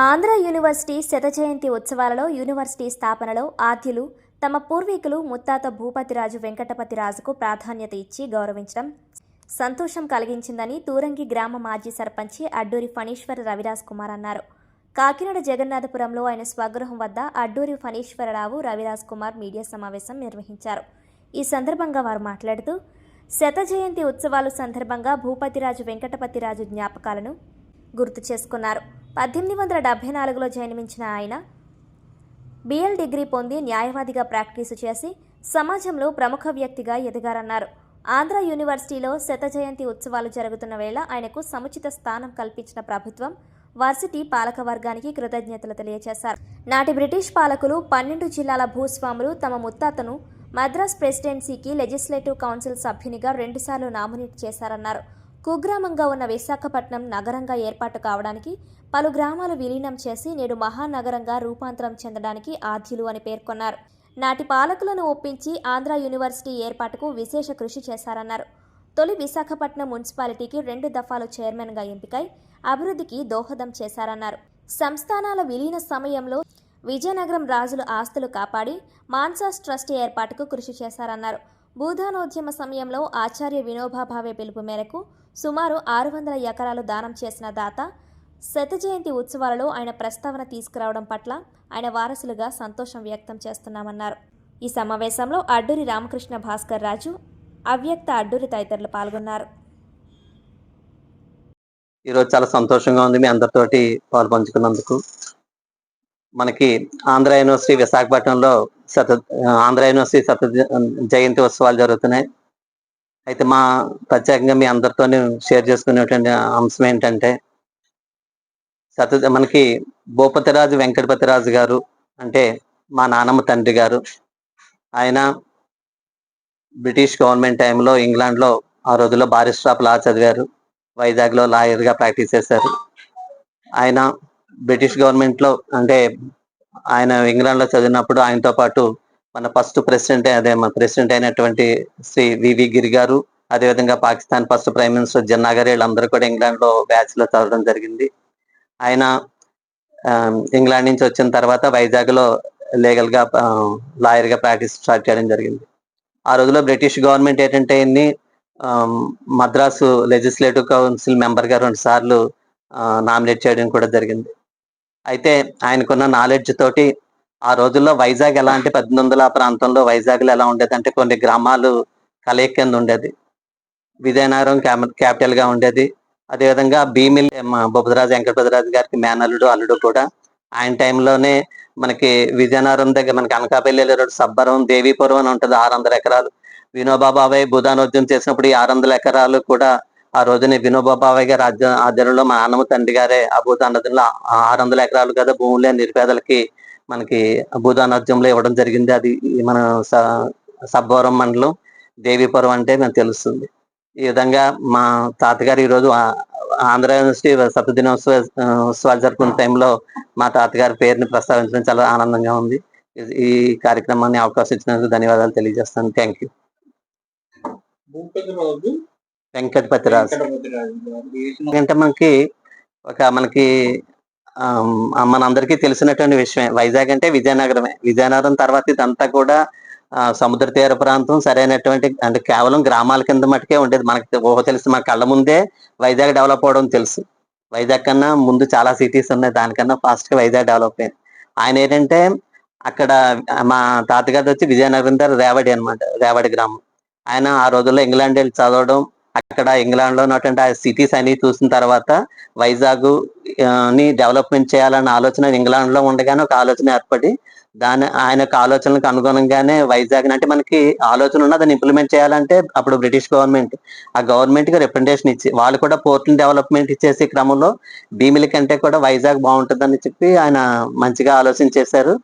Andhra university శత జయంతి ఉత్సవాలలో university స్థాపనలో ఆద్యులు తమ పూర్వీకులు ముత్తాత భూపతిరాజు వెంకటపతిరాజుకు ప్రాధాన్యత ఇచ్చి గౌరవించడం సంతోషం కలిగించిందని తూరంగి గ్రామ మాజీ సర్పంచి అడ్డూరి ఫణీశ్వర రవిరాజ్ కుమార్ అన్నారు. కాకినాడ జగన్నాథపురంలో ఆయన స్వగృహం వద్ద అడ్డూరి ఫణీశ్వరరావు రవిరాజ్ కుమార్ మీడియా సమావేశం నిర్వహించారు. ఈ సందర్భంగా వారు మాట్లాడుతూ శత జయంతి ఉత్సవాల సందర్భంగా భూపతిరాజు వెంకటపతిరాజు జ్ఞాపకాలను గుర్తు చేసుకున్నారు. 1874లో జన్మించిన ఆయన బిఎల్ డిగ్రీ పొంది న్యాయవాదిగా ప్రాక్టీసు చేసి సమాజంలో ప్రముఖ వ్యక్తిగా ఎదిగారన్నారు. ఆంధ్ర యూనివర్సిటీలో శత జయంతి ఉత్సవాలు జరుగుతున్న వేళ ఆయనకు సముచిత స్థానం కల్పించిన ప్రభుత్వం, వర్సిటీ పాలక వర్గానికి కృతజ్ఞతలు తెలియజేశారు. నాటి బ్రిటిష్ పాలకులు 12 జిల్లాల భూస్వాములు తమ ముత్తాతను మద్రాస్ ప్రెసిడెన్సీకి లెజిస్లేటివ్ కౌన్సిల్ సభ్యునిగా 2 సార్లు నామినేట్ చేశారన్నారు. కుగ్రామంగా ఉన్న విశాఖపట్నం నగరంగా ఏర్పాటు కావడానికి పలు గ్రామాలు విలీనం చేసి నేడు మహానగరంగా రూపాంతరం చెందడానికి ఆద్యులు అని పేర్కొన్నారు. నాటి పాలకులను ఒప్పించి ఆంధ్ర యూనివర్సిటీ ఏర్పాటుకు విశేష కృషి చేశారన్నారు. తొలి విశాఖపట్నం మున్సిపాలిటీకి 2 దఫాలు చైర్మన్గా ఎంపికై అభివృద్ధికి దోహదం చేశారన్నారు. సంస్థానాల విలీన సమయంలో విజయనగరం రాజుల ఆస్తులు కాపాడి మాన్సాస్ ట్రస్ట్ ఏర్పాటుకు కృషి చేశారన్నారు. భూదానోద్యమ సమయంలో ఆచార్య వినోబా భావే పిలుపు మేరకు సుమారు 600 ఎకరాలు దానం చేసిన దాత శత జయంతి ఉత్సవాలలో ఆయన ప్రస్తావన తీసుకురావడం పట్ల ఆయన వారసులుగా సంతోషం వ్యక్తం చేస్తున్నామన్నారు. ఈ సమావేశంలో అడ్డూరి రామకృష్ణ భాస్కర్ రాజు, అవ్యక్త అడ్డూరి తదితరులు పాల్గొన్నారు. ఈరోజు చాలా సంతోషంగా ఉంది మీ అందరితోటి పాలు పంచుకున్నందుకు. మనకి ఆంధ్ర యూనివర్సిటీ విశాఖపట్నంలో ఆంధ్ర యూనివర్సిటీ శత జయంతి ఉత్సవాలు జరుగుతున్నాయి. అయితే ప్రత్యేకంగా మీ అందరితో షేర్ చేసుకునేటువంటి అంశం ఏంటంటే, మనకి భూపతిరాజు వెంకటపతిరాజు గారు అంటే మా నాన్నమ్మ తండ్రి గారు. ఆయన బ్రిటిష్ గవర్నమెంట్ టైంలో ఇంగ్లాండ్లో ఆ రోజుల్లో బారిస్టర్ ఆఫ్ లా చదివారు. వైజాగ్లో లాయర్గా ప్రాక్టీస్ చేశారు. ఆయన బ్రిటిష్ గవర్నమెంట్లో అంటే ఆయన ఇంగ్లాండ్లో చదివినప్పుడు ఆయనతో పాటు మన ఫస్ట్ ప్రెసిడెంట్ అయినటువంటి శ్రీ వివి గిరి గారు, అదేవిధంగా Pakistan first prime minister Jinnah గారు, వీళ్ళందరూ కూడా ఇంగ్లాండ్లో బ్యాచ్లో చదవడం జరిగింది. ఆయన ఇంగ్లాండ్ నుంచి వచ్చిన తర్వాత వైజాగ్లో లీగల్గా లాయర్గా ప్రాక్టీస్ స్టార్ట్ చేయడం జరిగింది. ఆ రోజుల్లో బ్రిటిష్ గవర్నమెంట్ ఏంటంటే మద్రాసు లెజిస్లేటివ్ కౌన్సిల్ మెంబర్గా 2 సార్లు నామినేట్ చేయడం కూడా జరిగింది. అయితే ఆయనకున్న నాలెడ్జ్ తోటి ఆ రోజుల్లో వైజాగ్ ఎలా అంటే 1800 ప్రాంతంలో వైజాగ్లో ఎలా ఉండేది అంటే కొన్ని గ్రామాలు కలయిక కింద ఉండేది. విజయనగరం క్యాపిటల్గా ఉండేది. అదేవిధంగా భీమిలి భూపతిరాజు వెంకటపతిరాజు గారికి మేనల్లుడు అల్లుడు కూడా. ఆయన టైంలోనే మనకి విజయనగరం దగ్గర మనకి అనకాపల్లి రోడ్డు సబ్బరం దేవీపురం అని ఉంటుంది, 600 ఎకరాలు. వినోబా భావే భూదానోద్యమం చేసినప్పుడు ఈ 600 ఎకరాలు కూడా ఆ రోజున వినోబా భావే గారి ఆధ్వర్యంలో మా నాన్నమ్మ తండ్రి గారే ఆ భూదానోద్యంలో 600 ఎకరాలు కదా భూములే నిరుపేదలకి మనకి భూదానోద్యంలో ఇవ్వడం జరిగింది. అది మన సబ్బవరం మండలం దేవీపురం అంటే మనకు తెలుస్తుంది. ఈ విధంగా మా తాతగారు ఈరోజు ఆంధ్ర యూనివర్సిటీ శత దినోత్సవాలు జరుపుకున్న టైంలో మా తాతగారి పేరుని ప్రస్తావించడం చాలా ఆనందంగా ఉంది. ఈ కార్యక్రమాన్ని అవకాశం ఇచ్చినందుకు ధన్యవాదాలు తెలియజేస్తాను. Thank you. వెంకటపతిరాజు అంటే మనకి మనందరికీ తెలిసినటువంటి విషయమే. వైజాగ్ అంటే విజయనగరమే. విజయనగరం తర్వాత ఇదంతా కూడా సముద్ర తీర ప్రాంతం, సరైనటువంటి అంటే కేవలం గ్రామాల కింద మటుకే ఉండేది. మనకి తెలుసు, మన కళ్ళ ముందే వైజాగ్ డెవలప్ అవడం తెలుసు. వైజాగ్ కన్నా ముందు చాలా సిటీస్ ఉన్నాయి, దానికన్నా ఫాస్ట్గా వైజాగ్ డెవలప్ అయింది. ఆయన ఏంటంటే అక్కడ మా తాతగారు వచ్చి విజయనగరం దగ్గర రేవడి అనమాట, రేవడి గ్రామం. ఆయన ఆ రోజుల్లో ఇంగ్లాండ్ వెళ్ళి చదవడం, అక్కడ ఇంగ్లాండ్లో ఉన్నటువంటి ఆ సిటీస్ అన్ని చూసిన తర్వాత వైజాగ్ ని డెవలప్మెంట్ చేయాలన్న ఆలోచన ఇంగ్లాండ్లో ఉండగానే ఒక ఆలోచన ఏర్పడి ఆయన యొక్క ఆలోచనలకు అనుగుణంగానే వైజాగ్ అంటే మనకి ఆలోచన ఉన్న దాన్ని ఇంప్లిమెంట్ చేయాలంటే అప్పుడు బ్రిటిష్ గవర్నమెంట్ ఆ గవర్నమెంట్ కి రిప్రజెంటేషన్ ఇచ్చి వాళ్ళు కూడా పోర్ట్ని డెవలప్మెంట్ ఇచ్చేసే క్రమంలో భీమిలి కంటే కూడా వైజాగ్ బాగుంటుందని చెప్పి ఆయన మంచిగా ఆలోచన చేశారు.